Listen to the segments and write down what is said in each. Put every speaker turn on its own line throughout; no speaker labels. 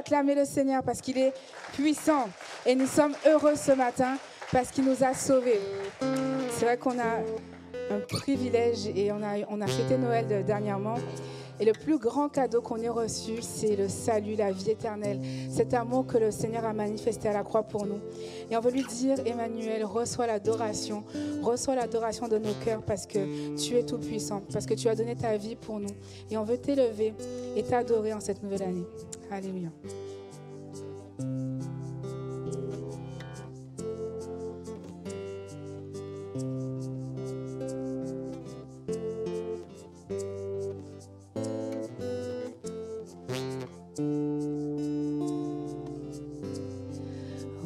acclamer le Seigneur parce qu'il est puissant. Et nous sommes heureux ce matin parce qu'il nous a sauvés. C'est vrai qu'on a un privilège et on a fêté Noël dernièrement. Et le plus grand cadeau qu'on ait reçu, c'est le salut, la vie éternelle. Cet amour que le Seigneur a manifesté à la croix pour nous. Et on veut lui dire, Emmanuel, reçois l'adoration de nos cœurs parce que tu es tout puissant, parce que tu as donné ta vie pour nous. Et on veut t'élever et t'adorer en cette nouvelle année. Alléluia.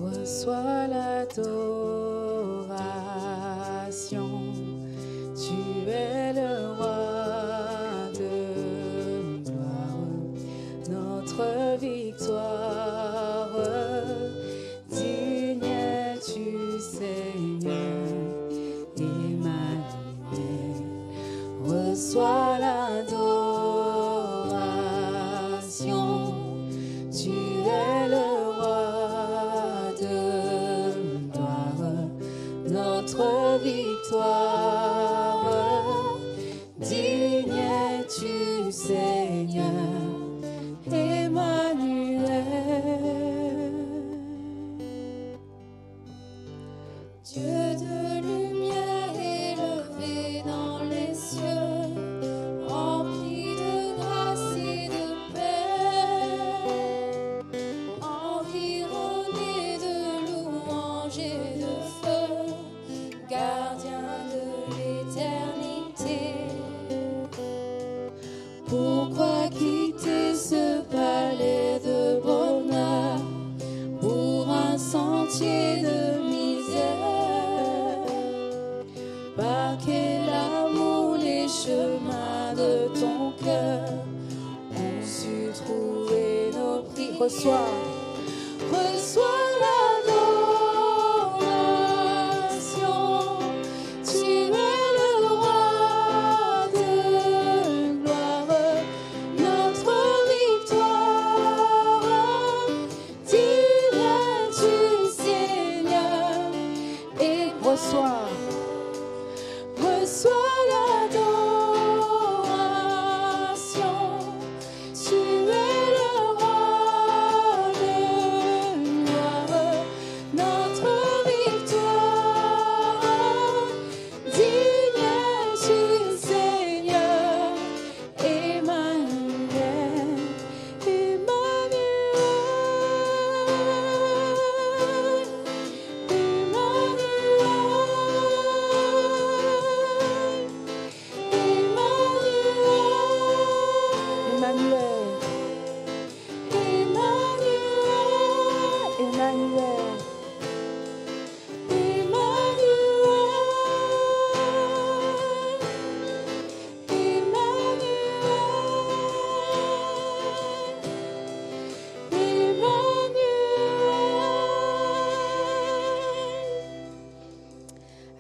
Reçois l'adoration, tu es le roi de gloire, notre victoire, digne es-tu Seigneur, Emmanuel, reçois l'adoration, tu es le notre victoire, digne es-tu Seigneur, Emmanuel. Dieu de lumière élevé dans les cieux, rempli de grâce et de paix, environné de louanges et de feu, gardien de l'éternité. Pourquoi quitter ce palais de bonheur pour un sentier de misère? Par quel amour les chemins de ton cœur ont su trouver nos prix. Reçois l'adoration, tu es le roi de gloire, notre victoire, digne es-tu Seigneur, et reçois l'adoration, tu es le roi de gloire, notre victoire, digne es-tu Seigneur, Emmanuel,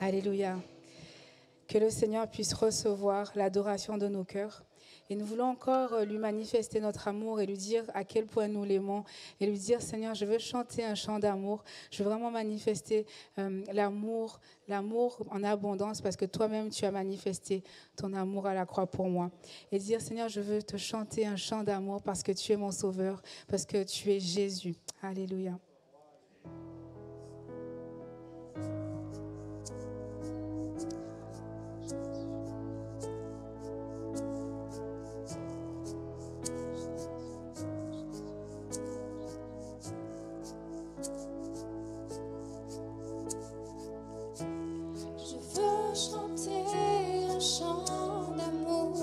Alléluia. Que le Seigneur puisse recevoir l'adoration de nos cœurs. Et nous voulons encore lui manifester notre amour et lui dire à quel point nous l'aimons. Et lui dire, Seigneur, je veux chanter un chant d'amour. Je veux vraiment manifester l'amour en abondance parce que toi-même, tu as manifesté ton amour à la croix pour moi. Et dire, Seigneur, je veux te chanter un chant d'amour parce que tu es mon sauveur, parce que tu es Jésus. Alléluia.
Chanter un chant d'amour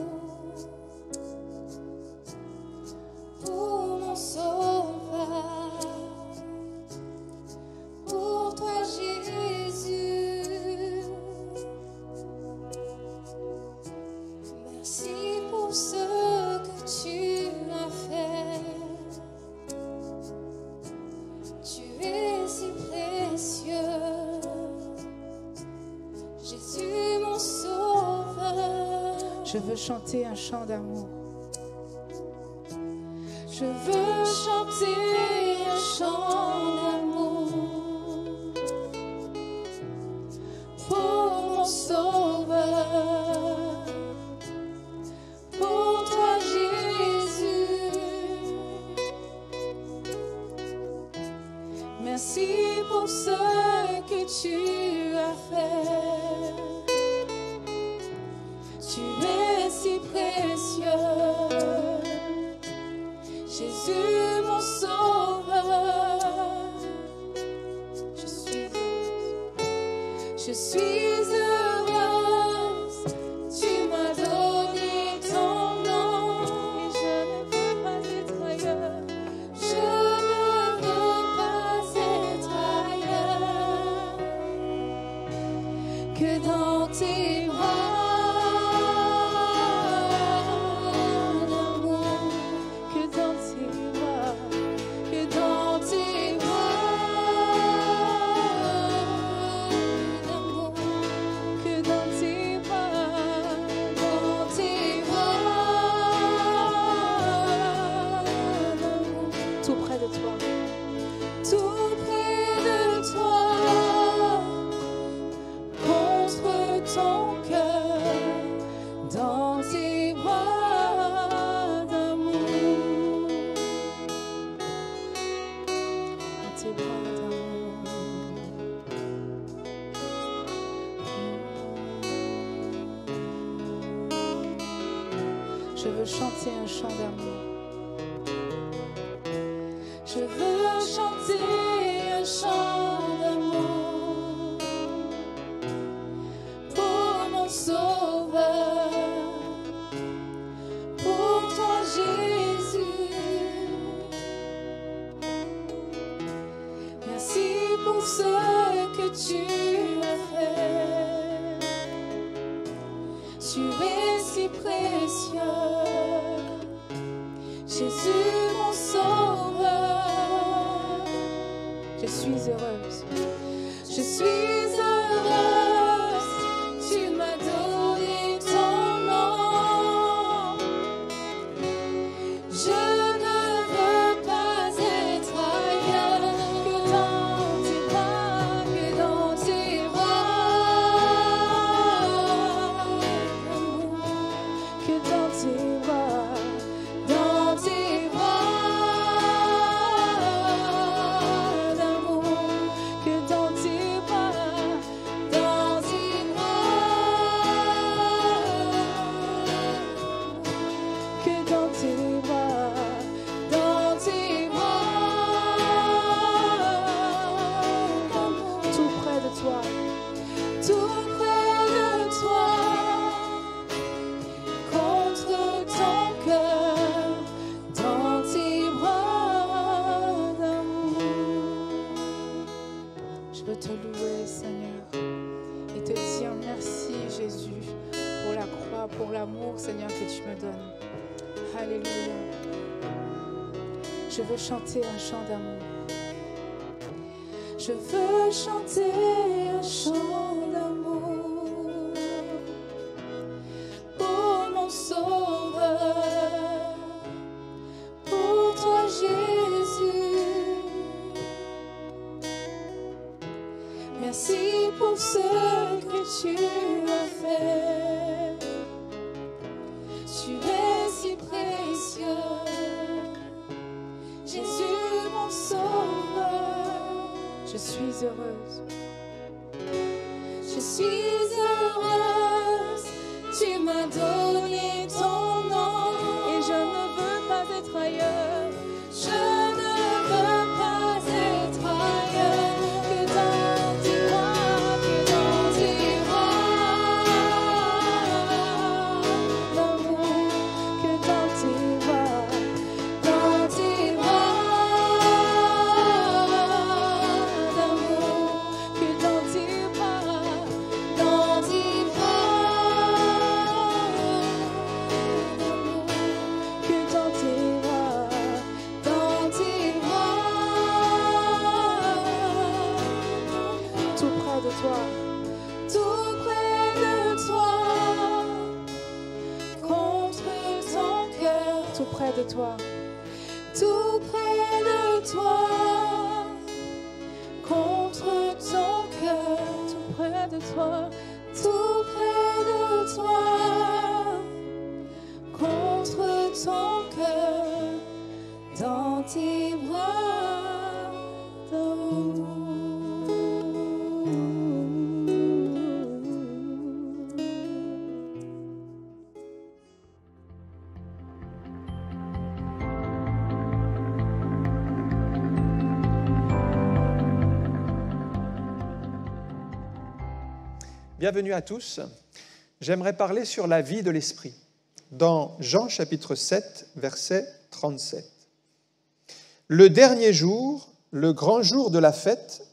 pour mon sauveur, pour toi Jésus. Merci pour ce que tu as fait. Tu es si précieux. Jésus mon sauveur,
je veux chanter un chant d'amour.
Je veux chanter un chant d'amour pour mon Sauveur, pour toi Jésus. Merci pour ce que tu as fait. Tu es si précieux, Jésus mon Sauveur. Je suis heureuse, tu m'as donné ton nom et je ne veux pas être ailleurs. Je ne veux pas être ailleurs que dans tes bras.
Je veux chanter un chant d'amour.
Je veux chanter un chant d'amour pour mon Sauveur, pour toi Jésus. Merci pour ce que tu as fait. Tu es si précieux, Jésus mon Sauveur.
Je suis heureuse.
Je suis heureuse, tu m'as donné ton nom. Je ne veux pas être ailleurs que dans tes bras, que dans tes bras,
Que dans tes bras,
dans tes bras d'amour, que dans tes bras, dans tes bras,
que dans tes bras,
dans tes bras,
tout près de toi.
tout près de toi, contre ton cœur, dans tes bras d'amour.
Je veux te louer, Seigneur, et te dire merci, Jésus, pour la croix, pour l'amour, Seigneur, que tu me donnes. Alléluia. Je veux chanter un chant d'amour.
Je veux chanter un chant d'amour pour mon Sauveur, pour toi Jésus. Merci pour ce que tu as fait. Tu es si précieux, Jésus mon Sauveur.
Je suis heureuse.
Je suis heureuse, tu m'as donné ton nom et je ne veux pas être ailleurs. Je ne veux pas être ailleurs que dans tes bras, que dans tes bras d'amour,
Que dans tes bras,
dans tes bras d'amour,
que dans tes bras,
dans tes bras d'amour,
que dans tes bras,
dans tes bras,
tout près de toi.
tout près de toi, contre ton cœur,
Tout près de toi.
toi, contre ton cœur, tout près de toi, tout près de toi, contre ton cœur, dans tes bras d'amour.
Bienvenue à tous. J'aimerais parler sur la vie de l'Esprit, dans Jean chapitre 7, verset 37. Le dernier jour, le grand jour de la fête,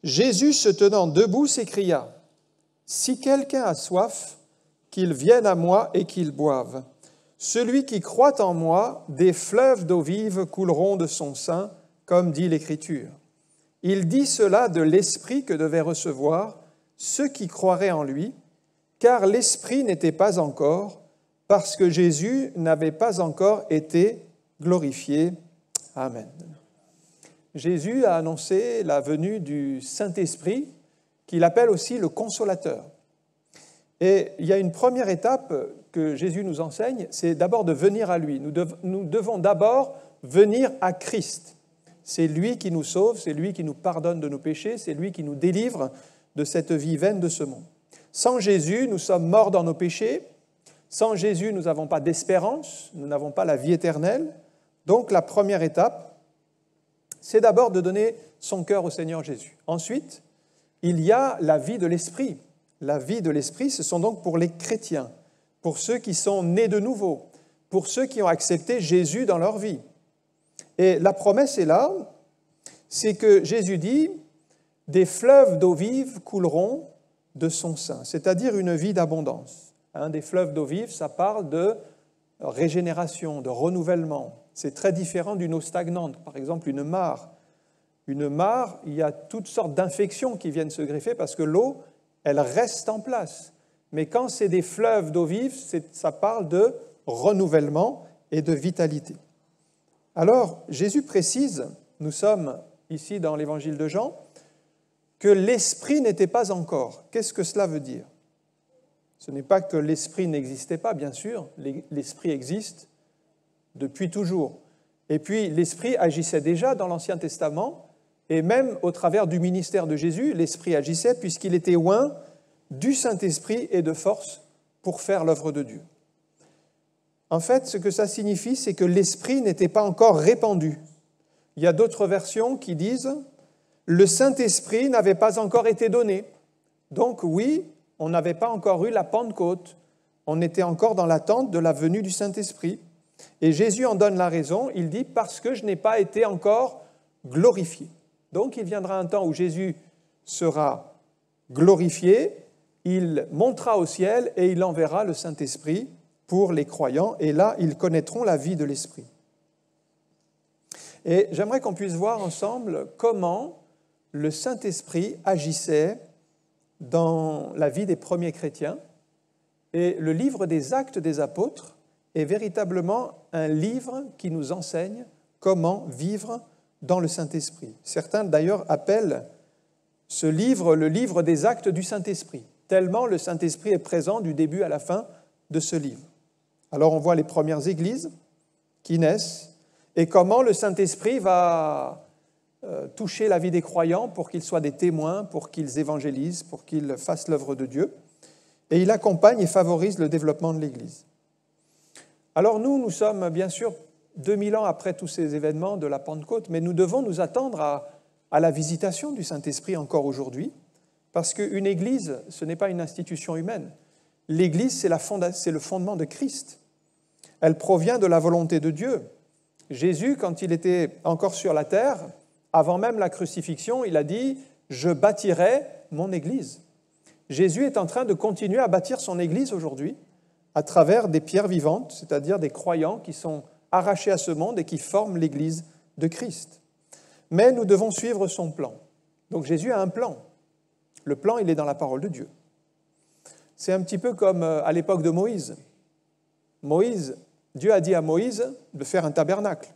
Jésus se tenant debout s'écria : « Si quelqu'un a soif, qu'il vienne à moi et qu'il boive. Celui qui croit en moi, des fleuves d'eau vive couleront de son sein, comme dit l'Écriture. » Il dit cela de l'Esprit que devaient recevoir ceux qui croiraient en lui, car l'Esprit n'était pas encore, parce que Jésus n'avait pas encore été glorifié. Amen. Jésus a annoncé la venue du Saint-Esprit, qu'il appelle aussi le Consolateur. Et il y a une première étape que Jésus nous enseigne, c'est d'abord de venir à lui. Nous devons d'abord venir à Christ. C'est lui qui nous sauve, c'est lui qui nous pardonne de nos péchés, c'est lui qui nous délivre de cette vie vaine de ce monde. Sans Jésus, nous sommes morts dans nos péchés. Sans Jésus, nous n'avons pas d'espérance, nous n'avons pas la vie éternelle. Donc la première étape, c'est d'abord de donner son cœur au Seigneur Jésus. Ensuite, il y a la vie de l'Esprit. La vie de l'Esprit, ce sont donc pour les chrétiens, pour ceux qui sont nés de nouveau, pour ceux qui ont accepté Jésus dans leur vie. Et la promesse est là, c'est que Jésus dit « Des fleuves d'eau vive couleront de son sein », c'est-à-dire une vie d'abondance. Des fleuves d'eau vive, ça parle de régénération, de renouvellement. C'est très différent d'une eau stagnante, par exemple une mare. Une mare, il y a toutes sortes d'infections qui viennent se greffer parce que l'eau, elle reste en place. Mais quand c'est des fleuves d'eau vive, ça parle de renouvellement et de vitalité. Alors, Jésus précise, nous sommes ici dans l'évangile de Jean, que l'Esprit n'était pas encore. Qu'est-ce que cela veut dire ? Ce n'est pas que l'Esprit n'existait pas, bien sûr, l'Esprit existe depuis toujours. Et puis l'Esprit agissait déjà dans l'Ancien Testament, et même au travers du ministère de Jésus, l'Esprit agissait puisqu'il était oint du Saint-Esprit et de force pour faire l'œuvre de Dieu. En fait, ce que ça signifie, c'est que l'Esprit n'était pas encore répandu. Il y a d'autres versions qui disent « Le Saint-Esprit n'avait pas encore été donné ». Donc oui, on n'avait pas encore eu la Pentecôte. On était encore dans l'attente de la venue du Saint-Esprit. Et Jésus en donne la raison. Il dit « Parce que je n'ai pas été encore glorifié ». Donc il viendra un temps où Jésus sera glorifié, il montera au ciel et il enverra le Saint-Esprit pour les croyants. Et là, ils connaîtront la vie de l'Esprit. Et j'aimerais qu'on puisse voir ensemble comment le Saint-Esprit agissait dans la vie des premiers chrétiens. Et le livre des Actes des Apôtres est véritablement un livre qui nous enseigne comment vivre dans le Saint-Esprit. Certains d'ailleurs appellent ce livre le livre des Actes du Saint-Esprit, tellement le Saint-Esprit est présent du début à la fin de ce livre. Alors on voit les premières églises qui naissent et comment le Saint-Esprit va toucher la vie des croyants pour qu'ils soient des témoins, pour qu'ils évangélisent, pour qu'ils fassent l'œuvre de Dieu. Et il accompagne et favorise le développement de l'Église. Alors nous sommes bien sûr 2000 ans après tous ces événements de la Pentecôte, mais nous devons nous attendre à la visitation du Saint-Esprit encore aujourd'hui, parce qu'une Église, ce n'est pas une institution humaine. L'Église, c'est le fondement de Christ. Elle provient de la volonté de Dieu. Jésus, quand il était encore sur la terre, avant même la crucifixion, il a dit « Je bâtirai mon Église ». Jésus est en train de continuer à bâtir son Église aujourd'hui à travers des pierres vivantes, c'est-à-dire des croyants qui sont arrachés à ce monde et qui forment l'Église de Christ. Mais nous devons suivre son plan. Donc Jésus a un plan. Le plan, il est dans la parole de Dieu. C'est un petit peu comme à l'époque de Moïse. Dieu a dit à Moïse de faire un tabernacle.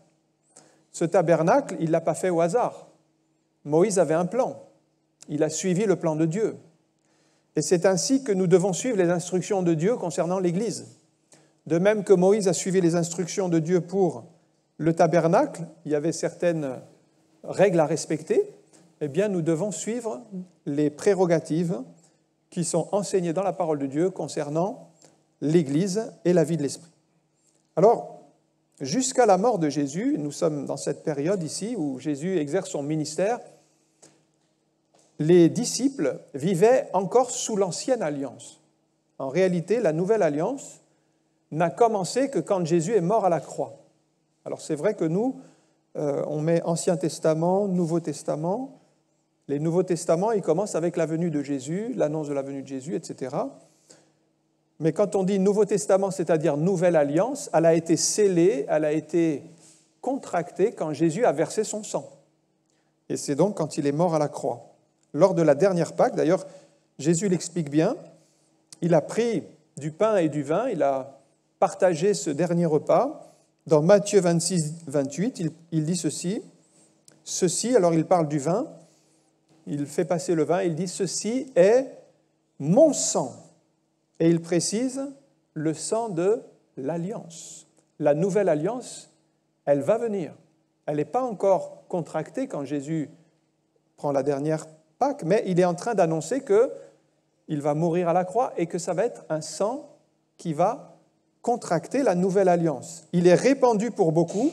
Ce tabernacle, il ne l'a pas fait au hasard. Moïse avait un plan. Il a suivi le plan de Dieu. Et c'est ainsi que nous devons suivre les instructions de Dieu concernant l'Église. De même que Moïse a suivi les instructions de Dieu pour le tabernacle, il y avait certaines règles à respecter, eh bien nous devons suivre les prérogatives qui sont enseignées dans la parole de Dieu concernant l'Église et la vie de l'Esprit. Alors, jusqu'à la mort de Jésus, nous sommes dans cette période ici où Jésus exerce son ministère, les disciples vivaient encore sous l'ancienne alliance. En réalité, la nouvelle alliance n'a commencé que quand Jésus est mort à la croix. Alors c'est vrai que nous, on met Ancien Testament, Nouveau Testament. Les Nouveaux Testaments, ils commencent avec la venue de Jésus, l'annonce de la venue de Jésus, etc. Mais quand on dit Nouveau Testament, c'est-à-dire Nouvelle Alliance, elle a été scellée, elle a été contractée quand Jésus a versé son sang. Et c'est donc quand il est mort à la croix. Lors de la dernière Pâque, d'ailleurs, Jésus l'explique bien, il a pris du pain et du vin, il a partagé ce dernier repas. Dans Matthieu 26, 28, il dit ceci, alors il parle du vin, il fait passer le vin, il dit « Ceci est mon sang ». Et il précise le sang de l'alliance. La nouvelle alliance, elle va venir. Elle n'est pas encore contractée quand Jésus prend la dernière Pâque, mais il est en train d'annoncer qu'il va mourir à la croix et que ça va être un sang qui va contracter la nouvelle alliance. Il est répandu pour beaucoup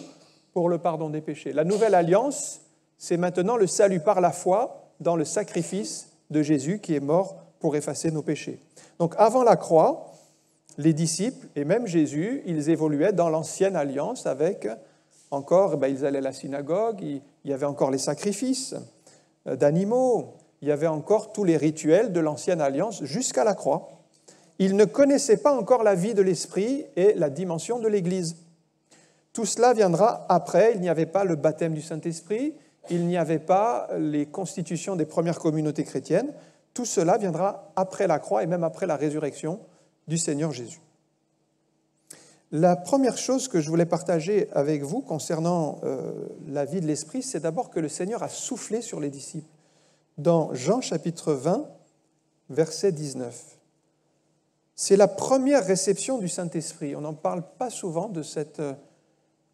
pour le pardon des péchés. La nouvelle alliance, c'est maintenant le salut par la foi dans le sacrifice de Jésus qui est mort pour effacer nos péchés. Donc avant la croix, les disciples et même Jésus, ils évoluaient dans l'ancienne alliance avec encore, ils allaient à la synagogue, il y avait encore les sacrifices d'animaux, il y avait encore tous les rituels de l'ancienne alliance jusqu'à la croix. Ils ne connaissaient pas encore la vie de l'Esprit et la dimension de l'Église. Tout cela viendra après, il n'y avait pas le baptême du Saint-Esprit, il n'y avait pas les constitutions des premières communautés chrétiennes. Tout cela viendra après la croix et même après la résurrection du Seigneur Jésus. La première chose que je voulais partager avec vous concernant la vie de l'Esprit, c'est d'abord que le Seigneur a soufflé sur les disciples. Dans Jean chapitre 20, verset 19. C'est la première réception du Saint-Esprit. On n'en parle pas souvent de cette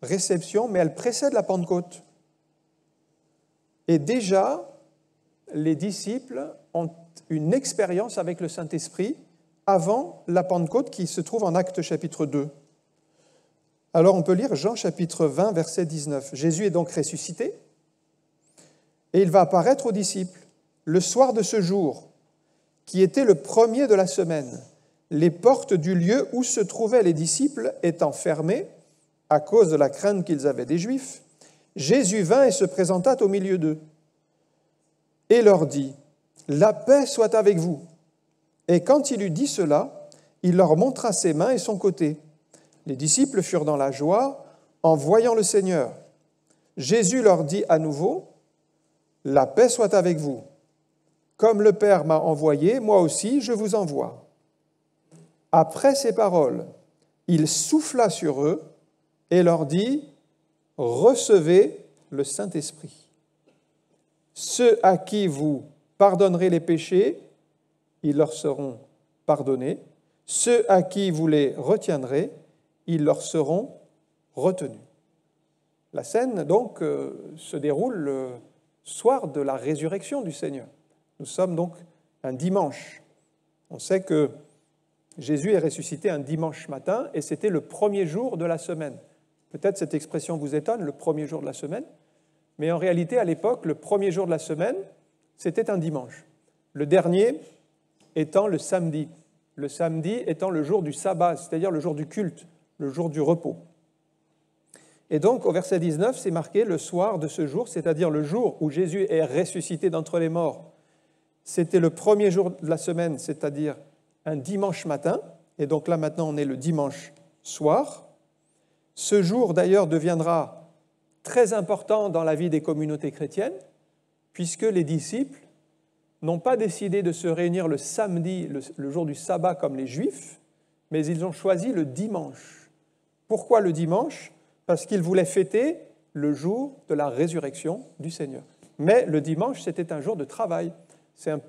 réception, mais elle précède la Pentecôte. Et déjà, les disciples ont une expérience avec le Saint-Esprit avant la Pentecôte qui se trouve en Actes chapitre 2. Alors on peut lire Jean chapitre 20, verset 19. Jésus est donc ressuscité et il va apparaître aux disciples. Le soir de ce jour, qui était le premier de la semaine, les portes du lieu où se trouvaient les disciples étant fermées à cause de la crainte qu'ils avaient des Juifs, Jésus vint et se présenta au milieu d'eux et leur dit « La paix soit avec vous ». Et quand il eut dit cela, il leur montra ses mains et son côté. Les disciples furent dans la joie en voyant le Seigneur. Jésus leur dit à nouveau, « La paix soit avec vous. Comme le Père m'a envoyé, moi aussi je vous envoie. » Après ces paroles, il souffla sur eux et leur dit, « Recevez le Saint-Esprit. Ceux à qui vous pardonnerez les péchés, ils leur seront pardonnés. Ceux à qui vous les retiendrez, ils leur seront retenus. » La scène, donc, se déroule le soir de la résurrection du Seigneur. Nous sommes donc un dimanche. On sait que Jésus est ressuscité un dimanche matin et c'était le premier jour de la semaine. Peut-être cette expression vous étonne, le premier jour de la semaine, mais en réalité, à l'époque, le premier jour de la semaine, c'était un dimanche. Le dernier étant le samedi. Le samedi étant le jour du sabbat, c'est-à-dire le jour du culte, le jour du repos. Et donc, au verset 19, c'est marqué le soir de ce jour, c'est-à-dire le jour où Jésus est ressuscité d'entre les morts. C'était le premier jour de la semaine, c'est-à-dire un dimanche matin. Et donc là, maintenant, on est le dimanche soir. Ce jour, d'ailleurs, deviendra très important dans la vie des communautés chrétiennes, puisque les disciples n'ont pas décidé de se réunir le samedi, le jour du sabbat, comme les Juifs, mais ils ont choisi le dimanche. Pourquoi le dimanche ? Parce qu'ils voulaient fêter le jour de la résurrection du Seigneur. Mais le dimanche, c'était un jour de travail.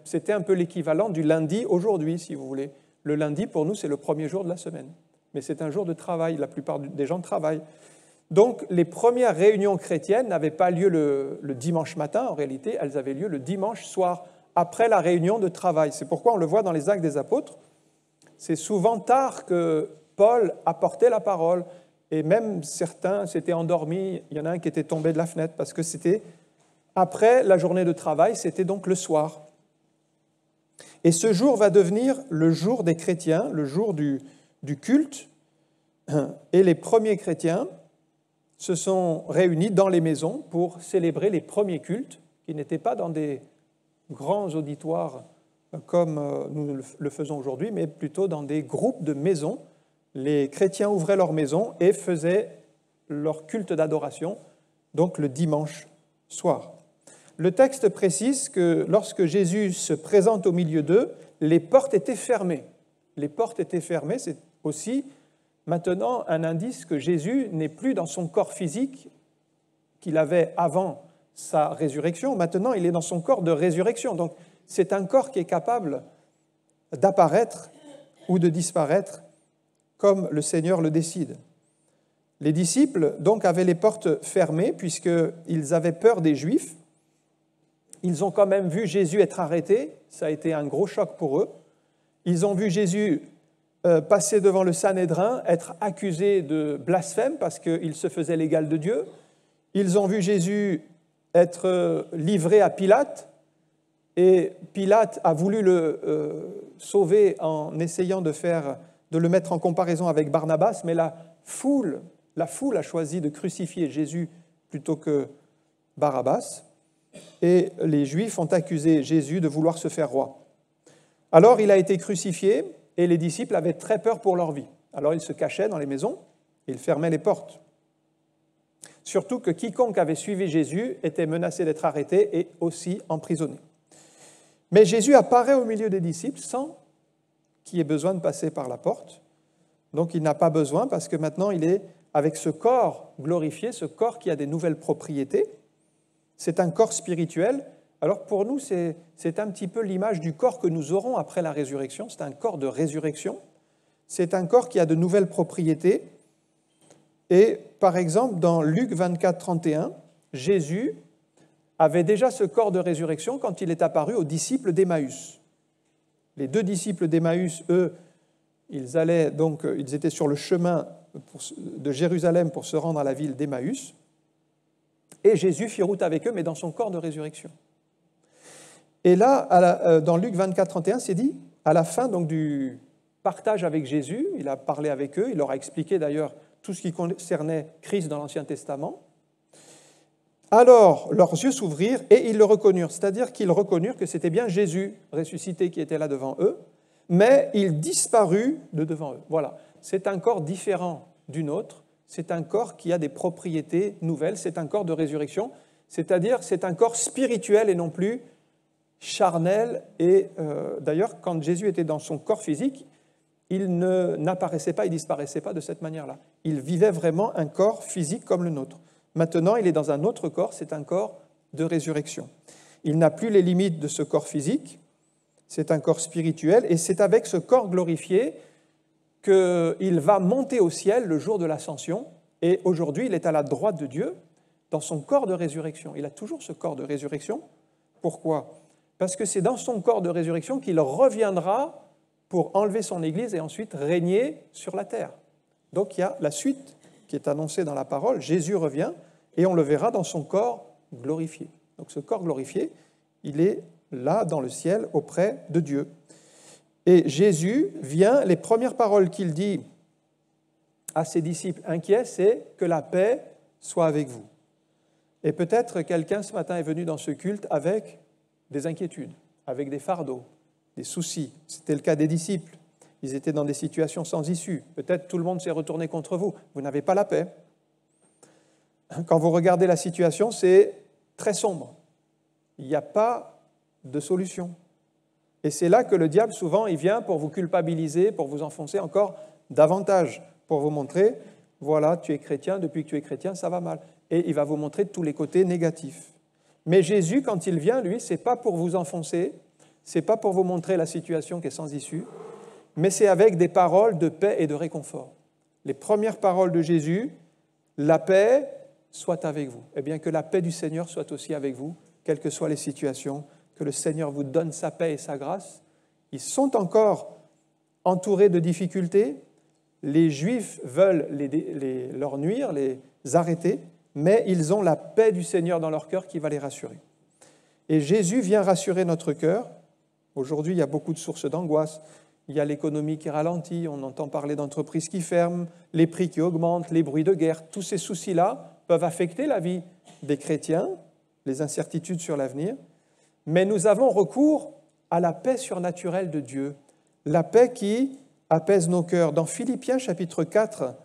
C'était un peu l'équivalent du lundi aujourd'hui, si vous voulez. Le lundi, pour nous, c'est le premier jour de la semaine. Mais c'est un jour de travail. La plupart des gens travaillent. Donc, les premières réunions chrétiennes n'avaient pas lieu le dimanche matin. En réalité, elles avaient lieu le dimanche soir, après la réunion de travail. C'est pourquoi on le voit dans les Actes des Apôtres. C'est souvent tard que Paul apportait la parole. Et même certains s'étaient endormis. Il y en a un qui était tombé de la fenêtre parce que c'était après la journée de travail, c'était donc le soir. Et ce jour va devenir le jour des chrétiens, le jour du culte. Et les premiers chrétiens se sont réunis dans les maisons pour célébrer les premiers cultes, qui n'étaient pas dans des grands auditoires comme nous le faisons aujourd'hui, mais plutôt dans des groupes de maisons. Les chrétiens ouvraient leurs maisons et faisaient leur culte d'adoration, donc le dimanche soir. Le texte précise que lorsque Jésus se présente au milieu d'eux, les portes étaient fermées. Les portes étaient fermées, c'est aussi maintenant un indice que Jésus n'est plus dans son corps physique qu'il avait avant sa résurrection. Maintenant, il est dans son corps de résurrection. Donc, c'est un corps qui est capable d'apparaître ou de disparaître comme le Seigneur le décide. Les disciples, donc, avaient les portes fermées puisqu'ils avaient peur des Juifs. Ils ont quand même vu Jésus être arrêté. Ça a été un gros choc pour eux. Ils ont vu Jésus passer devant le Sanhédrin, être accusé de blasphème parce qu'il se faisait l'égal de Dieu. Ils ont vu Jésus être livré à Pilate. Et Pilate a voulu le sauver en essayant de le mettre en comparaison avec Barnabas, mais la foule a choisi de crucifier Jésus plutôt que Barabbas. Et les Juifs ont accusé Jésus de vouloir se faire roi. Alors il a été crucifié et les disciples avaient très peur pour leur vie. Alors ils se cachaient dans les maisons et ils fermaient les portes. Surtout que quiconque avait suivi Jésus était menacé d'être arrêté et aussi emprisonné. Mais Jésus apparaît au milieu des disciples sans qu'il ait besoin de passer par la porte. Donc il n'a pas besoin parce que maintenant il est avec ce corps glorifié, ce corps qui a des nouvelles propriétés. C'est un corps spirituel. Alors pour nous, c'est un petit peu l'image du corps que nous aurons après la résurrection. C'est un corps de résurrection. C'est un corps qui a de nouvelles propriétés. Et par exemple, dans Luc 24, 31, Jésus avait déjà ce corps de résurrection quand il est apparu aux disciples d'Emmaüs. Les 2 disciples d'Emmaüs, eux, ils étaient sur le chemin de Jérusalem pour se rendre à la ville d'Emmaüs. Et Jésus fit route avec eux, mais dans son corps de résurrection. Et là, dans Luc 24, 31, c'est dit, à la fin donc, du partage avec Jésus, il a parlé avec eux, il leur a expliqué d'ailleurs tout ce qui concernait Christ dans l'Ancien Testament. Alors, leurs yeux s'ouvrirent et ils le reconnurent, c'est-à-dire qu'ils reconnurent que c'était bien Jésus ressuscité qui était là devant eux, mais il disparut de devant eux. Voilà, c'est un corps différent du nôtre, c'est un corps qui a des propriétés nouvelles, c'est un corps de résurrection, c'est-à-dire c'est un corps spirituel et non plus charnel. Et d'ailleurs, quand Jésus était dans son corps physique, il n'apparaissait pas, il ne disparaissait pas de cette manière-là. Il vivait vraiment un corps physique comme le nôtre. Maintenant, il est dans un autre corps, c'est un corps de résurrection. Il n'a plus les limites de ce corps physique, c'est un corps spirituel, et c'est avec ce corps glorifié qu'il va monter au ciel le jour de l'ascension, et aujourd'hui, il est à la droite de Dieu, dans son corps de résurrection. Il a toujours ce corps de résurrection. Pourquoi ? Parce que c'est dans son corps de résurrection qu'il reviendra pour enlever son Église et ensuite régner sur la terre. Donc il y a la suite qui est annoncée dans la parole. Jésus revient et on le verra dans son corps glorifié. Donc ce corps glorifié, il est là dans le ciel auprès de Dieu. Et Jésus vient, les premières paroles qu'il dit à ses disciples inquiets, c'est que la paix soit avec vous. Et peut-être quelqu'un ce matin est venu dans ce culte avec des inquiétudes, avec des fardeaux, des soucis. C'était le cas des disciples. Ils étaient dans des situations sans issue. Peut-être tout le monde s'est retourné contre vous. Vous n'avez pas la paix. Quand vous regardez la situation, c'est très sombre. Il n'y a pas de solution. Et c'est là que le diable, souvent, il vient pour vous culpabiliser, pour vous enfoncer encore davantage, pour vous montrer, voilà, tu es chrétien, depuis que tu es chrétien, ça va mal. et il va vous montrer tous les côtés négatifs. Mais Jésus, quand il vient, lui, ce n'est pas pour vous enfoncer, ce n'est pas pour vous montrer la situation qui est sans issue, mais c'est avec des paroles de paix et de réconfort. Les premières paroles de Jésus, la paix soit avec vous. Eh bien, que la paix du Seigneur soit aussi avec vous, quelles que soient les situations, que le Seigneur vous donne sa paix et sa grâce. Ils sont encore entourés de difficultés. Les Juifs veulent leur nuire, les arrêter, mais ils ont la paix du Seigneur dans leur cœur qui va les rassurer. Et Jésus vient rassurer notre cœur. Aujourd'hui, il y a beaucoup de sources d'angoisse. Il y a l'économie qui ralentit, on entend parler d'entreprises qui ferment, les prix qui augmentent, les bruits de guerre. Tous ces soucis-là peuvent affecter la vie des chrétiens, les incertitudes sur l'avenir. Mais nous avons recours à la paix surnaturelle de Dieu, la paix qui apaise nos cœurs. Dans Philippiens chapitre 4,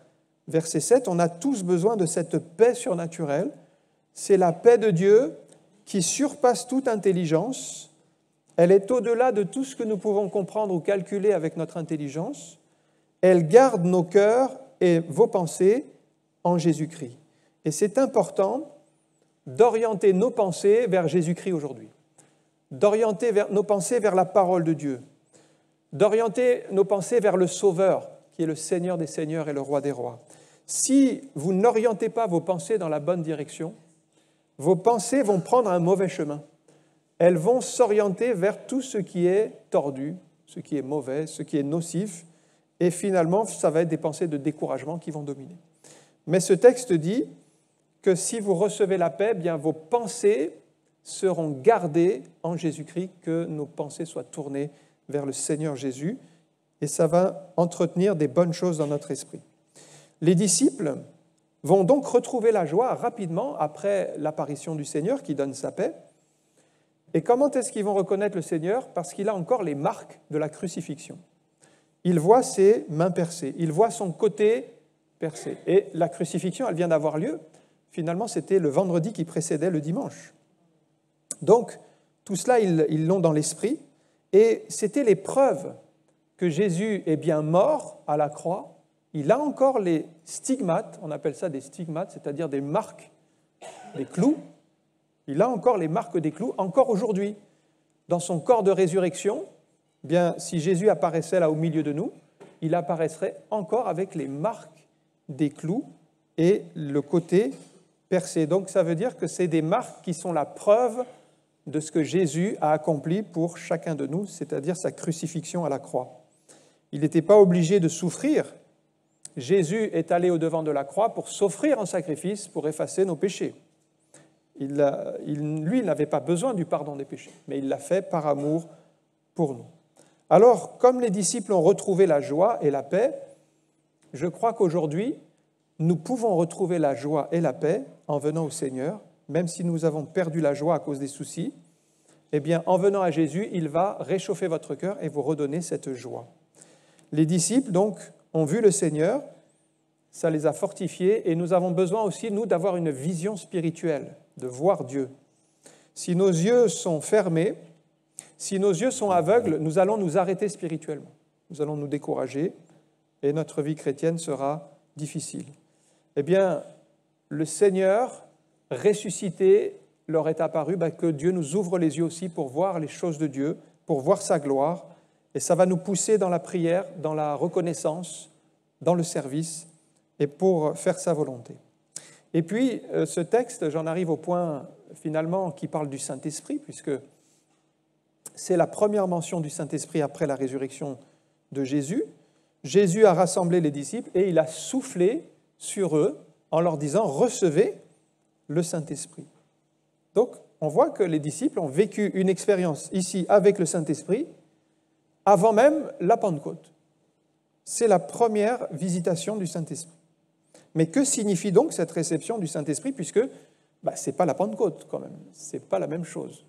verset 7, on a tous besoin de cette paix surnaturelle. C'est la paix de Dieu qui surpasse toute intelligence. Elle est au-delà de tout ce que nous pouvons comprendre ou calculer avec notre intelligence. Elle garde nos cœurs et vos pensées en Jésus-Christ. Et c'est important d'orienter nos pensées vers Jésus-Christ aujourd'hui, d'orienter nos pensées vers la parole de Dieu, d'orienter nos pensées vers le Sauveur, qui est le Seigneur des Seigneurs et le Roi des Rois. Si vous n'orientez pas vos pensées dans la bonne direction, vos pensées vont prendre un mauvais chemin. Elles vont s'orienter vers tout ce qui est tordu, ce qui est mauvais, ce qui est nocif, et finalement, ça va être des pensées de découragement qui vont dominer. Mais ce texte dit que si vous recevez la paix, bien vos pensées seront gardées en Jésus-Christ, que nos pensées soient tournées vers le Seigneur Jésus, et ça va entretenir des bonnes choses dans notre esprit. Les disciples vont donc retrouver la joie rapidement après l'apparition du Seigneur qui donne sa paix. Et comment est-ce qu'ils vont reconnaître le Seigneur? Parce qu'il a encore les marques de la crucifixion. Ils voient ses mains percées, ils voient son côté percé. Et la crucifixion, elle vient d'avoir lieu. Finalement, c'était le vendredi qui précédait le dimanche. Donc, tout cela, ils l'ont dans l'esprit. Et c'était les preuves que Jésus est bien mort à la croix. Il a encore les stigmates, on appelle ça des stigmates, c'est-à-dire des marques, des clous. Il a encore les marques des clous, encore aujourd'hui. Dans son corps de résurrection, bien, si Jésus apparaissait là au milieu de nous, il apparaîtrait encore avec les marques des clous et le côté percé. Donc ça veut dire que c'est des marques qui sont la preuve de ce que Jésus a accompli pour chacun de nous, c'est-à-dire sa crucifixion à la croix. Il n'était pas obligé de souffrir. Jésus est allé au-devant de la croix pour s'offrir en sacrifice, pour effacer nos péchés. Lui, il n'avait pas besoin du pardon des péchés, mais il l'a fait par amour pour nous. Alors, comme les disciples ont retrouvé la joie et la paix, je crois qu'aujourd'hui, nous pouvons retrouver la joie et la paix en venant au Seigneur, même si nous avons perdu la joie à cause des soucis. Eh bien, en venant à Jésus, il va réchauffer votre cœur et vous redonner cette joie. Les disciples, donc, ont vu le Seigneur, ça les a fortifiés, et nous avons besoin aussi, nous, d'avoir une vision spirituelle, de voir Dieu. Si nos yeux sont fermés, si nos yeux sont aveugles, nous allons nous arrêter spirituellement. Nous allons nous décourager et notre vie chrétienne sera difficile. Eh bien, le Seigneur ressuscité leur est apparu, que Dieu nous ouvre les yeux aussi pour voir les choses de Dieu, pour voir sa gloire, et ça va nous pousser dans la prière, dans la reconnaissance, dans le service, et pour faire sa volonté. Et puis, ce texte, j'en arrive au point finalement qui parle du Saint-Esprit, puisque c'est la première mention du Saint-Esprit après la résurrection de Jésus. Jésus a rassemblé les disciples et il a soufflé sur eux en leur disant « Recevez le Saint-Esprit ». Donc, on voit que les disciples ont vécu une expérience ici avec le Saint-Esprit avant même la Pentecôte. C'est la première visitation du Saint-Esprit. Mais que signifie donc cette réception du Saint-Esprit, puisque ce n'est pas la Pentecôte quand même, ce n'est pas la même chose.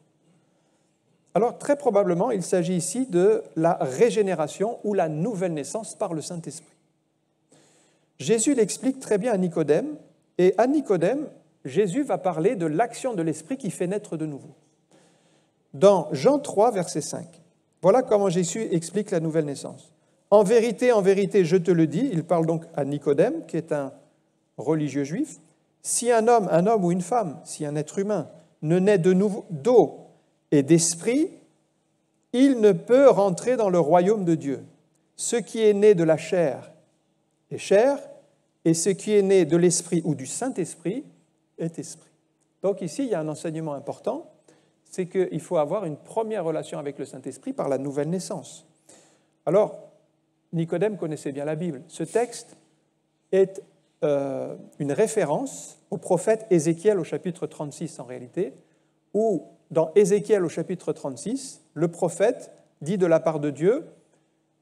Alors très probablement, il s'agit ici de la régénération ou la nouvelle naissance par le Saint-Esprit. Jésus l'explique très bien à Nicodème, et à Nicodème, Jésus va parler de l'action de l'Esprit qui fait naître de nouveau. Dans Jean 3, verset 5, voilà comment Jésus explique la nouvelle naissance. En vérité, je te le dis, il parle donc à Nicodème, qui est un religieux juif, Si un homme ou une femme, si un être humain ne naît de nouveau d'eau et d'esprit, il ne peut rentrer dans le royaume de Dieu. Ce qui est né de la chair est chair, et ce qui est né de l'esprit ou du Saint-Esprit est esprit. Donc ici, il y a un enseignement important, c'est qu'il faut avoir une première relation avec le Saint-Esprit par la nouvelle naissance. Alors, Nicodème connaissait bien la Bible. Ce texte est une référence au prophète Ézéchiel au chapitre 36 en réalité, où dans Ézéchiel au chapitre 36, le prophète dit de la part de Dieu,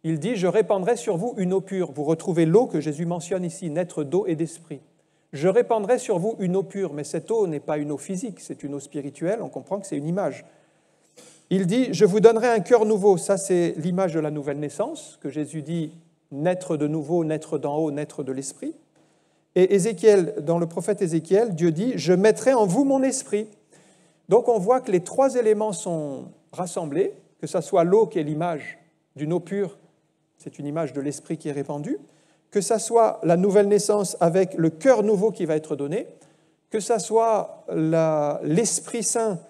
il dit « Je répandrai sur vous une eau pure ». Vous retrouvez l'eau que Jésus mentionne ici, naître d'eau et d'esprit. « Je répandrai sur vous une eau pure », mais cette eau n'est pas une eau physique, c'est une eau spirituelle, on comprend que c'est une image. Il dit « Je vous donnerai un cœur nouveau ». Ça, c'est l'image de la nouvelle naissance, que Jésus dit « naître de nouveau, naître d'en haut, naître de l'esprit ». Et Ézéchiel, dans le prophète Ézéchiel, Dieu dit « Je mettrai en vous mon esprit ». Donc on voit que les trois éléments sont rassemblés, que ce soit l'eau qui est l'image d'une eau pure, c'est une image de l'esprit qui est répandu, que ce soit la nouvelle naissance avec le cœur nouveau qui va être donné, que ce soit l'Esprit Saint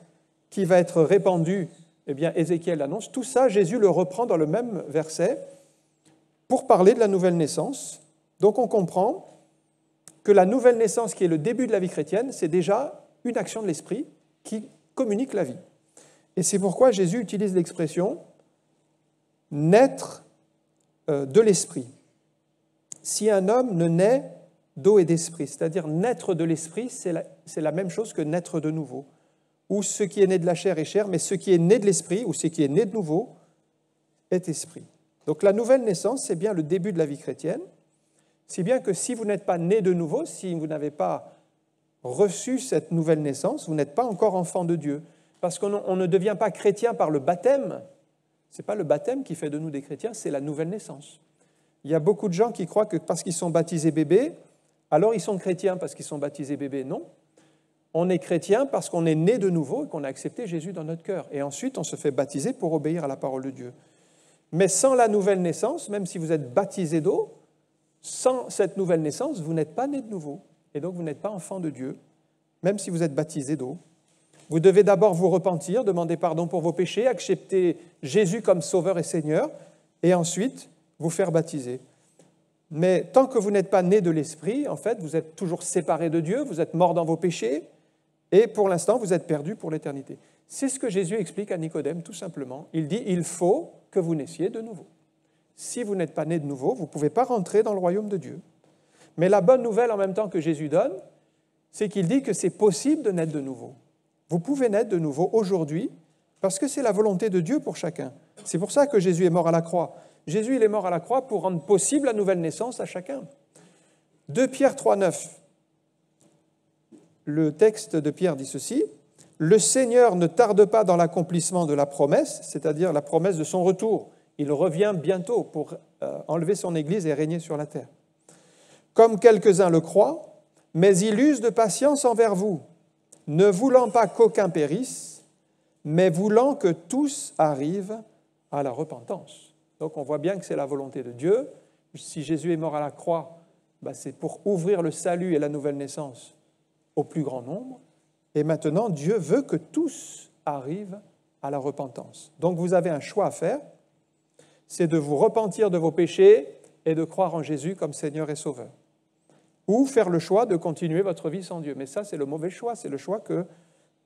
qui va être répandu, eh bien Ézéchiel annonce, tout ça, Jésus le reprend dans le même verset pour parler de la nouvelle naissance. Donc on comprend que la nouvelle naissance qui est le début de la vie chrétienne, c'est déjà une action de l'Esprit qui communique la vie. Et c'est pourquoi Jésus utilise l'expression « naître de l'Esprit ». Si un homme ne naît d'eau et d'esprit, c'est-à-dire naître de l'Esprit, c'est la même chose que naître de nouveau. Ou ce qui est né de la chair est chair, mais ce qui est né de l'Esprit, ou ce qui est né de nouveau, est esprit. Donc la nouvelle naissance, c'est bien le début de la vie chrétienne, si bien que si vous n'êtes pas né de nouveau, si vous n'avez pas reçu cette nouvelle naissance, vous n'êtes pas encore enfant de Dieu. Parce qu'on ne devient pas chrétien par le baptême. Ce n'est pas le baptême qui fait de nous des chrétiens, c'est la nouvelle naissance. Il y a beaucoup de gens qui croient que parce qu'ils sont baptisés bébés, alors ils sont chrétiens parce qu'ils sont baptisés bébés. Non. On est chrétien parce qu'on est né de nouveau et qu'on a accepté Jésus dans notre cœur. Et ensuite, on se fait baptiser pour obéir à la parole de Dieu. Mais sans la nouvelle naissance, même si vous êtes baptisé d'eau, sans cette nouvelle naissance, vous n'êtes pas né de nouveau. Et donc, vous n'êtes pas enfant de Dieu, même si vous êtes baptisé d'eau. Vous devez d'abord vous repentir, demander pardon pour vos péchés, accepter Jésus comme Sauveur et Seigneur, et ensuite vous faire baptiser. Mais tant que vous n'êtes pas né de l'Esprit, en fait, vous êtes toujours séparé de Dieu, vous êtes mort dans vos péchés, et pour l'instant, vous êtes perdu pour l'éternité. C'est ce que Jésus explique à Nicodème, tout simplement. Il dit, il faut que vous naissiez de nouveau. Si vous n'êtes pas né de nouveau, vous ne pouvez pas rentrer dans le royaume de Dieu. Mais la bonne nouvelle en même temps que Jésus donne, c'est qu'il dit que c'est possible de naître de nouveau. Vous pouvez naître de nouveau aujourd'hui parce que c'est la volonté de Dieu pour chacun. C'est pour ça que Jésus est mort à la croix. Jésus, il est mort à la croix pour rendre possible la nouvelle naissance à chacun. 2 Pierre 3,9. Le texte de Pierre dit ceci, « Le Seigneur ne tarde pas dans l'accomplissement de la promesse, c'est-à-dire la promesse de son retour. Il revient bientôt pour enlever son Église et régner sur la terre. Comme quelques-uns le croient, mais il use de patience envers vous, ne voulant pas qu'aucun périsse, mais voulant que tous arrivent à la repentance. » Donc on voit bien que c'est la volonté de Dieu. Si Jésus est mort à la croix, c'est pour ouvrir le salut et la nouvelle naissance au plus grand nombre. Et maintenant, Dieu veut que tous arrivent à la repentance. Donc vous avez un choix à faire, c'est de vous repentir de vos péchés et de croire en Jésus comme Seigneur et Sauveur. Ou faire le choix de continuer votre vie sans Dieu. Mais ça, c'est le mauvais choix, c'est le choix que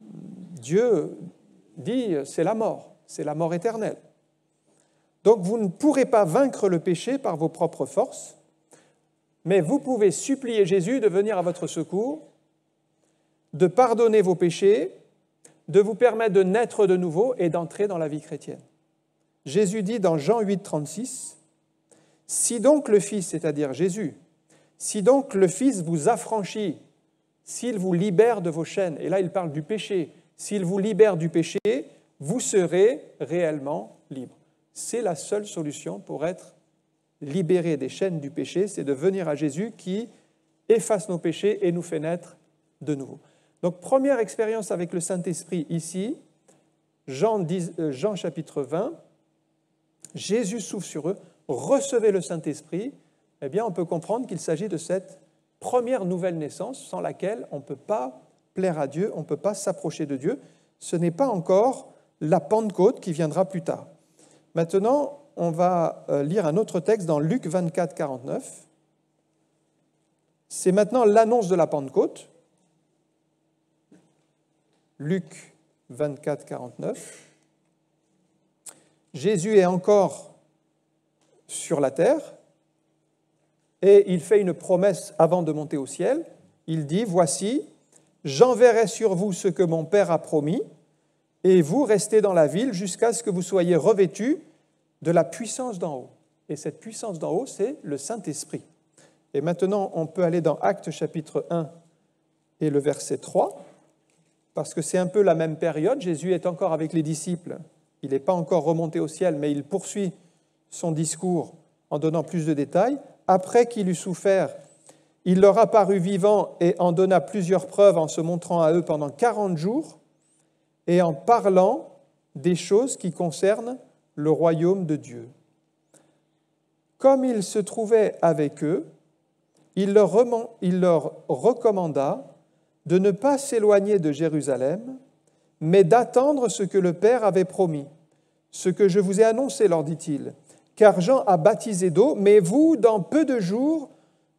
Dieu dit, c'est la mort éternelle. Donc vous ne pourrez pas vaincre le péché par vos propres forces, mais vous pouvez supplier Jésus de venir à votre secours, de pardonner vos péchés, de vous permettre de naître de nouveau et d'entrer dans la vie chrétienne. Jésus dit dans Jean 8, 36, « Si donc le Fils, c'est-à-dire Jésus, si donc le Fils vous affranchit, s'il vous libère de vos chaînes, et là il parle du péché, s'il vous libère du péché, vous serez réellement libre. » C'est la seule solution pour être libéré des chaînes du péché, c'est de venir à Jésus qui efface nos péchés et nous fait naître de nouveau. Donc, première expérience avec le Saint-Esprit ici, Jean chapitre 20, Jésus souffle sur eux, recevez le Saint-Esprit, eh bien on peut comprendre qu'il s'agit de cette première nouvelle naissance sans laquelle on ne peut pas plaire à Dieu, on ne peut pas s'approcher de Dieu. Ce n'est pas encore la Pentecôte qui viendra plus tard. Maintenant, on va lire un autre texte dans Luc 24, 49. C'est maintenant l'annonce de la Pentecôte. Luc 24, 49. Jésus est encore sur la terre et il fait une promesse avant de monter au ciel. Il dit, « Voici, j'enverrai sur vous ce que mon Père a promis, et vous restez dans la ville jusqu'à ce que vous soyez revêtus de la puissance d'en haut. » Et cette puissance d'en haut, c'est le Saint-Esprit. Et maintenant, on peut aller dans Actes chapitre 1 et le verset 3, parce que c'est un peu la même période. Jésus est encore avec les disciples. Il n'est pas encore remonté au ciel, mais il poursuit son discours en donnant plus de détails. Après qu'il eut souffert, il leur apparut vivant et en donna plusieurs preuves en se montrant à eux pendant 40 jours et en parlant des choses qui concernent le royaume de Dieu. Comme il se trouvait avec eux, il leur recommanda de ne pas s'éloigner de Jérusalem, mais d'attendre ce que le Père avait promis. Ce que je vous ai annoncé, leur dit-il, car Jean a baptisé d'eau, mais vous, dans peu de jours,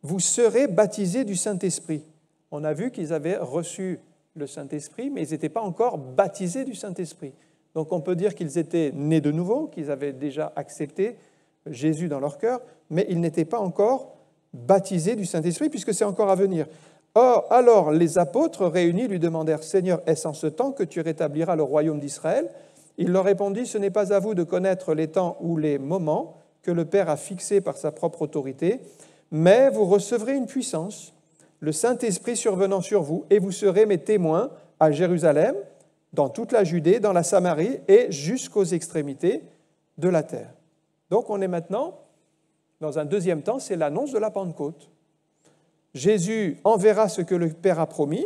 vous serez baptisés du Saint-Esprit. On a vu qu'ils avaient reçu le Saint-Esprit, mais ils n'étaient pas encore baptisés du Saint-Esprit. Donc on peut dire qu'ils étaient nés de nouveau, qu'ils avaient déjà accepté Jésus dans leur cœur, mais ils n'étaient pas encore baptisés du Saint-Esprit, puisque c'est encore à venir. Or, alors les apôtres réunis lui demandèrent, « Seigneur, est-ce en ce temps que tu rétabliras le royaume d'Israël ?» Il leur répondit, « Ce n'est pas à vous de connaître les temps ou les moments que le Père a fixés par sa propre autorité, mais vous recevrez une puissance, le Saint-Esprit survenant sur vous, et vous serez mes témoins à Jérusalem, dans toute la Judée, dans la Samarie et jusqu'aux extrémités de la terre. » Donc on est maintenant dans un deuxième temps, c'est l'annonce de la Pentecôte. Jésus enverra ce que le Père a promis.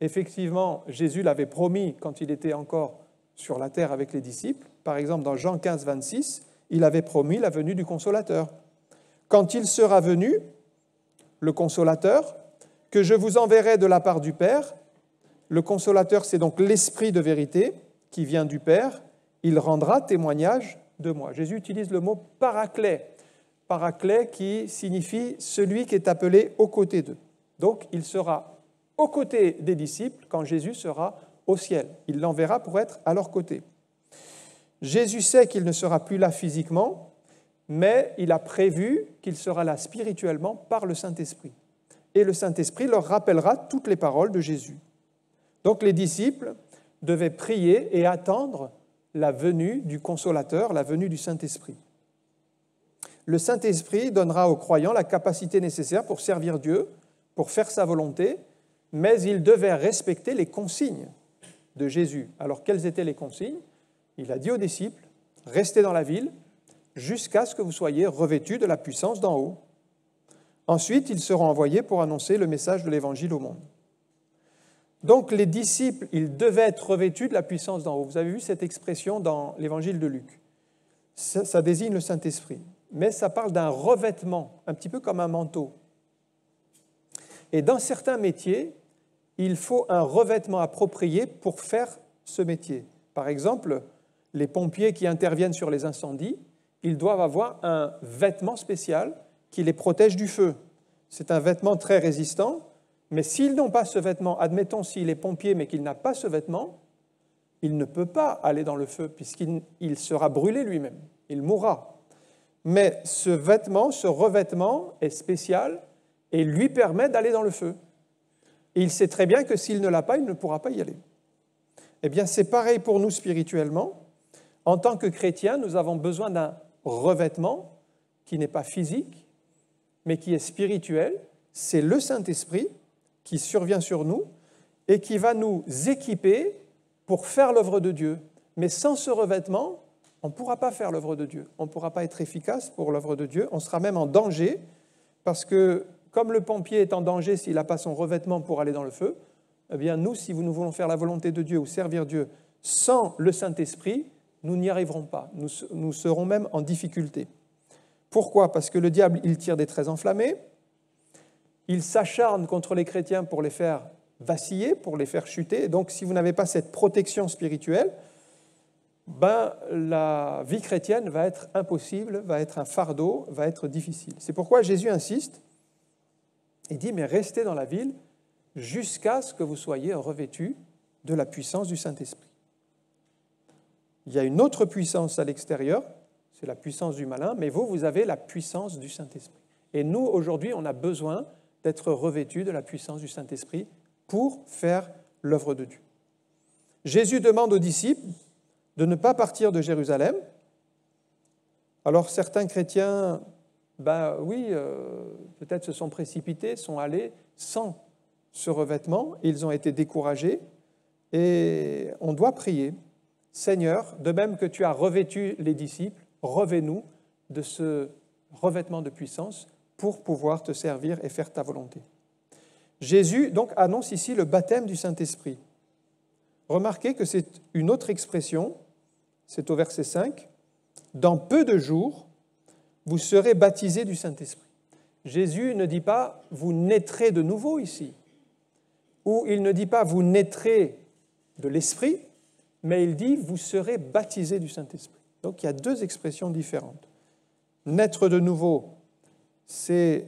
Effectivement, Jésus l'avait promis quand il était encore sur la terre avec les disciples. Par exemple, dans Jean 15, 26, il avait promis la venue du Consolateur. Quand il sera venu, le Consolateur, que je vous enverrai de la part du Père, le Consolateur, c'est donc l'Esprit de vérité qui vient du Père, il rendra témoignage de moi. Jésus utilise le mot paraclet, paraclet qui signifie celui qui est appelé aux côtés d'eux. Donc, il sera aux côtés des disciples quand Jésus sera au ciel. Il l'enverra pour être à leur côté. Jésus sait qu'il ne sera plus là physiquement, mais il a prévu qu'il sera là spirituellement par le Saint-Esprit. Et le Saint-Esprit leur rappellera toutes les paroles de Jésus. Donc les disciples devaient prier et attendre la venue du Consolateur, la venue du Saint-Esprit. Le Saint-Esprit donnera aux croyants la capacité nécessaire pour servir Dieu, pour faire sa volonté, mais ils devaient respecter les consignes de Jésus. Alors, quelles étaient les consignes ? Il a dit aux disciples, « Restez dans la ville jusqu'à ce que vous soyez revêtus de la puissance d'en haut. » Ensuite, ils seront envoyés pour annoncer le message de l'Évangile au monde. Donc, les disciples, ils devaient être revêtus de la puissance d'en haut. Vous avez vu cette expression dans l'Évangile de Luc. Ça désigne le Saint-Esprit. Mais ça parle d'un revêtement, un petit peu comme un manteau. Et dans certains métiers, il faut un revêtement approprié pour faire ce métier. Par exemple, les pompiers qui interviennent sur les incendies, ils doivent avoir un vêtement spécial qui les protège du feu. C'est un vêtement très résistant, mais s'ils n'ont pas ce vêtement, admettons s'il est pompier mais qu'il n'a pas ce vêtement, il ne peut pas aller dans le feu puisqu'il sera brûlé lui-même, il mourra. Mais ce vêtement, ce revêtement est spécial et lui permet d'aller dans le feu. Et il sait très bien que s'il ne l'a pas, il ne pourra pas y aller. Eh bien, c'est pareil pour nous spirituellement. En tant que chrétiens, nous avons besoin d'un revêtement qui n'est pas physique, mais qui est spirituel. C'est le Saint-Esprit qui survient sur nous et qui va nous équiper pour faire l'œuvre de Dieu. Mais sans ce revêtement, on ne pourra pas faire l'œuvre de Dieu. On ne pourra pas être efficace pour l'œuvre de Dieu. On sera même en danger parce que, comme le pompier est en danger s'il n'a pas son revêtement pour aller dans le feu, eh bien nous, si nous voulons faire la volonté de Dieu ou servir Dieu sans le Saint-Esprit, nous n'y arriverons pas. Nous serons même en difficulté. Pourquoi ? Parce que le diable, il tire des traits enflammés. il s'acharne contre les chrétiens pour les faire vaciller, pour les faire chuter. Et donc, si vous n'avez pas cette protection spirituelle, la vie chrétienne va être impossible, va être un fardeau, va être difficile. C'est pourquoi Jésus insiste et dit, mais restez dans la ville jusqu'à ce que vous soyez revêtus de la puissance du Saint-Esprit. Il y a une autre puissance à l'extérieur, c'est la puissance du malin, mais vous avez la puissance du Saint-Esprit. Et nous, aujourd'hui, on a besoin d'être revêtus de la puissance du Saint-Esprit pour faire l'œuvre de Dieu. Jésus demande aux disciples de ne pas partir de Jérusalem. Alors certains chrétiens, peut-être se sont précipités, sont allés sans ce revêtement, ils ont été découragés, et on doit prier. Seigneur, de même que tu as revêtu les disciples, revêt-nous de ce revêtement de puissance pour pouvoir te servir et faire ta volonté. Jésus donc annonce ici le baptême du Saint-Esprit. Remarquez que c'est une autre expression, c'est au verset 5, « Dans peu de jours, vous serez baptisés du Saint-Esprit ». Jésus ne dit pas « vous naîtrez de nouveau ici », ou il ne dit pas « vous naîtrez de l'Esprit », mais il dit « vous serez baptisés du Saint-Esprit ». Donc il y a deux expressions différentes. Naître de nouveau, c'est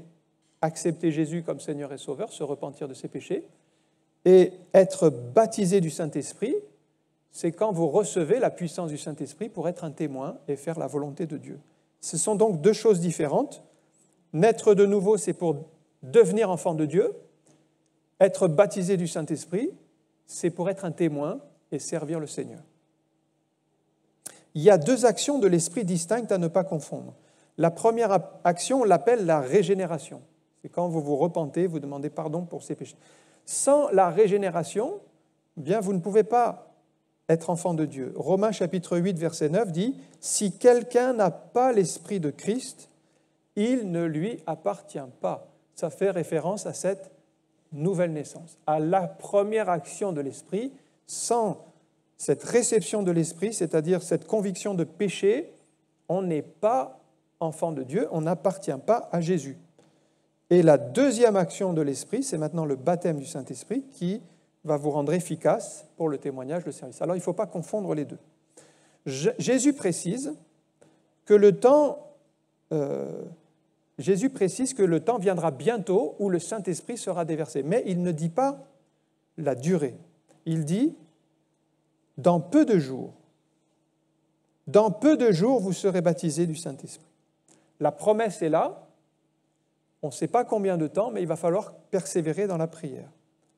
accepter Jésus comme Seigneur et Sauveur, se repentir de ses péchés. Et être baptisé du Saint-Esprit, c'est quand vous recevez la puissance du Saint-Esprit pour être un témoin et faire la volonté de Dieu. Ce sont donc deux choses différentes. Naître de nouveau, c'est pour devenir enfant de Dieu. Être baptisé du Saint-Esprit, c'est pour être un témoin et servir le Seigneur. Il y a deux actions de l'Esprit distinctes à ne pas confondre. La première action, on l'appelle la régénération. C'est quand vous vous repentez, vous demandez pardon pour ses péchés. Sans la régénération, bien, vous ne pouvez pas être enfant de Dieu. Romains chapitre 8, verset 9 dit « Si quelqu'un n'a pas l'Esprit de Christ, il ne lui appartient pas. » Ça fait référence à cette nouvelle naissance, à la première action de l'Esprit. Sans cette réception de l'Esprit, c'est-à-dire cette conviction de péché, on n'est pas enfant de Dieu, on n'appartient pas à Jésus. Et la deuxième action de l'Esprit, c'est maintenant le baptême du Saint-Esprit qui va vous rendre efficace pour le témoignage, le service. Alors, il ne faut pas confondre les deux. Jésus précise que le temps viendra bientôt où le Saint-Esprit sera déversé. Mais il ne dit pas la durée. Il dit « Dans peu de jours, vous serez baptisés du Saint-Esprit. » La promesse est là. On ne sait pas combien de temps, mais il va falloir persévérer dans la prière.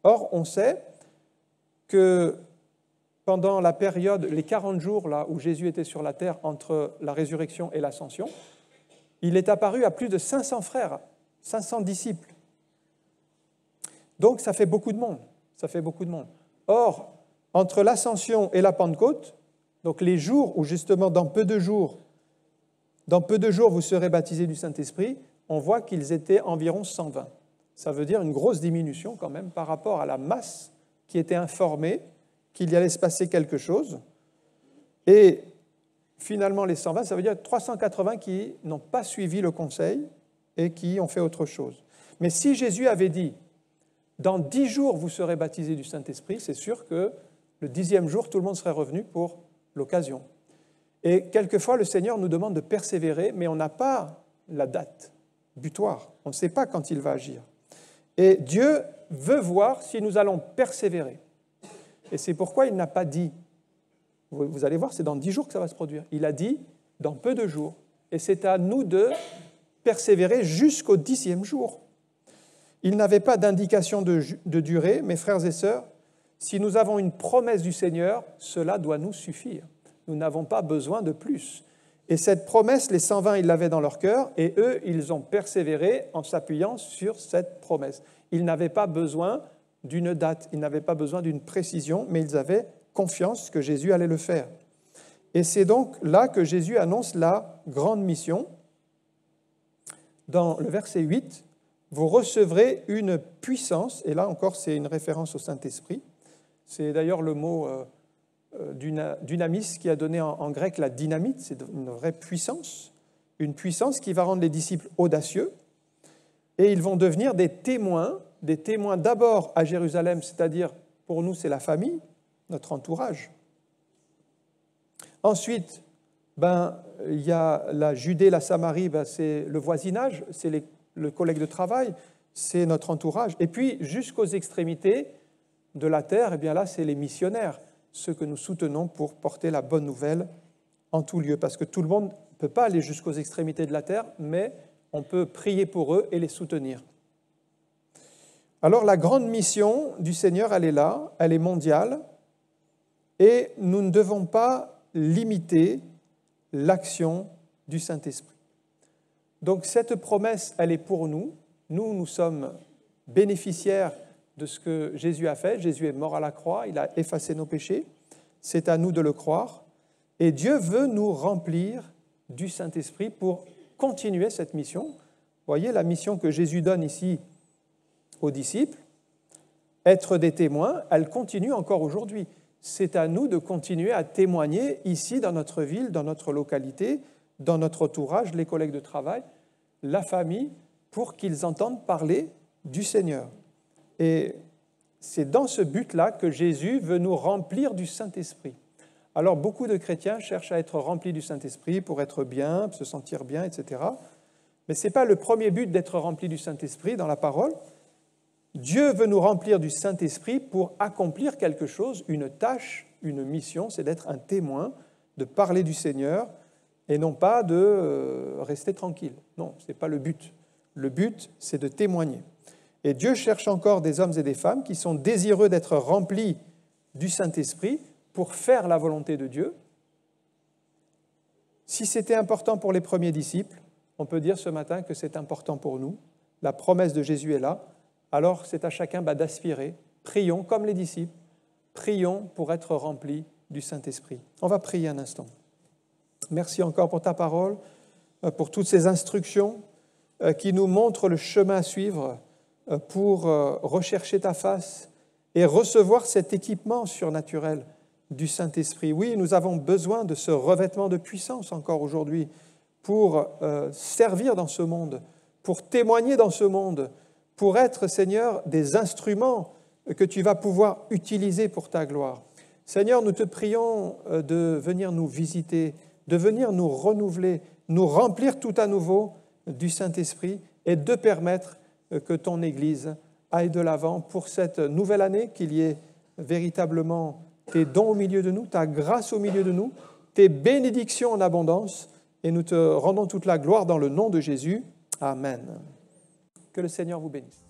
Or, on sait que pendant la période, les 40 jours là, où Jésus était sur la terre entre la résurrection et l'ascension, il est apparu à plus de 500 frères, 500 disciples. Donc, ça fait beaucoup de monde. Or, entre l'ascension et la Pentecôte, donc les jours où justement dans peu de jours, vous serez baptisés du Saint-Esprit, on voit qu'ils étaient environ 120. Ça veut dire une grosse diminution quand même par rapport à la masse qui était informée qu'il y allait se passer quelque chose. Et finalement, les 120, ça veut dire 380 qui n'ont pas suivi le conseil et qui ont fait autre chose. Mais si Jésus avait dit « Dans 10 jours, vous serez baptisés du Saint-Esprit », c'est sûr que le 10e jour, tout le monde serait revenu pour l'occasion. Et quelquefois, le Seigneur nous demande de persévérer, mais on n'a pas la date butoir. On ne sait pas quand il va agir. Et Dieu veut voir si nous allons persévérer. Et c'est pourquoi il n'a pas dit, vous allez voir, c'est dans 10 jours que ça va se produire. Il a dit, dans peu de jours. Et c'est à nous de persévérer jusqu'au 10e jour. Il n'avait pas d'indication de durée, mes frères et sœurs. Si nous avons une promesse du Seigneur, cela doit nous suffire. Nous n'avons pas besoin de plus. Et cette promesse, les 120, ils l'avaient dans leur cœur, et eux, ils ont persévéré en s'appuyant sur cette promesse. Ils n'avaient pas besoin d'une date, ils n'avaient pas besoin d'une précision, mais ils avaient confiance que Jésus allait le faire. Et c'est donc là que Jésus annonce la grande mission. Dans le verset 8, « Vous recevrez une puissance », et là encore c'est une référence au Saint-Esprit. C'est d'ailleurs le mot dynamis qui a donné en grec la dynamite, c'est une vraie puissance, une puissance qui va rendre les disciples audacieux. et ils vont devenir des témoins d'abord à Jérusalem, c'est-à-dire pour nous c'est la famille, notre entourage. Ensuite, il y a la Judée, la Samarie, c'est le voisinage, c'est le collègue de travail, c'est notre entourage. Et puis jusqu'aux extrémités de la terre, là c'est les missionnaires, ceux que nous soutenons pour porter la bonne nouvelle en tout lieu, parce que tout le monde ne peut pas aller jusqu'aux extrémités de la terre, mais on peut prier pour eux et les soutenir. Alors la grande mission du Seigneur, elle est là, elle est mondiale, et nous ne devons pas limiter l'action du Saint-Esprit. Donc cette promesse, elle est pour nous. Nous sommes bénéficiaires de ce que Jésus a fait. Jésus est mort à la croix, il a effacé nos péchés. C'est à nous de le croire. Et Dieu veut nous remplir du Saint-Esprit pour continuer cette mission. Vous voyez la mission que Jésus donne ici aux disciples, être des témoins, elle continue encore aujourd'hui. C'est à nous de continuer à témoigner ici dans notre ville, dans notre localité, dans notre entourage, les collègues de travail, la famille, pour qu'ils entendent parler du Seigneur. Et c'est dans ce but-là que Jésus veut nous remplir du Saint-Esprit. Alors beaucoup de chrétiens cherchent à être remplis du Saint-Esprit pour être bien, se sentir bien, etc. Mais ce n'est pas le premier but d'être rempli du Saint-Esprit dans la parole. Dieu veut nous remplir du Saint-Esprit pour accomplir quelque chose, une tâche, une mission, c'est d'être un témoin, de parler du Seigneur et non pas de rester tranquille. Non, ce n'est pas le but. Le but, c'est de témoigner. Et Dieu cherche encore des hommes et des femmes qui sont désireux d'être remplis du Saint-Esprit pour faire la volonté de Dieu. Si c'était important pour les premiers disciples, on peut dire ce matin que c'est important pour nous. La promesse de Jésus est là. Alors c'est à chacun d'aspirer. Prions comme les disciples. Prions pour être remplis du Saint-Esprit. On va prier un instant. Merci encore pour ta parole, pour toutes ces instructions qui nous montrent le chemin à suivre pour rechercher ta face et recevoir cet équipement surnaturel du Saint-Esprit. Oui, nous avons besoin de ce revêtement de puissance encore aujourd'hui pour servir dans ce monde, pour témoigner dans ce monde, pour être, Seigneur, des instruments que tu vas pouvoir utiliser pour ta gloire. Seigneur, nous te prions de venir nous visiter, de venir nous renouveler, nous remplir tout à nouveau du Saint-Esprit et de permettre que ton Église aille de l'avant pour cette nouvelle année, qu'il y ait véritablement tes dons au milieu de nous, ta grâce au milieu de nous, tes bénédictions en abondance, et nous te rendons toute la gloire dans le nom de Jésus. Amen. Que le Seigneur vous bénisse.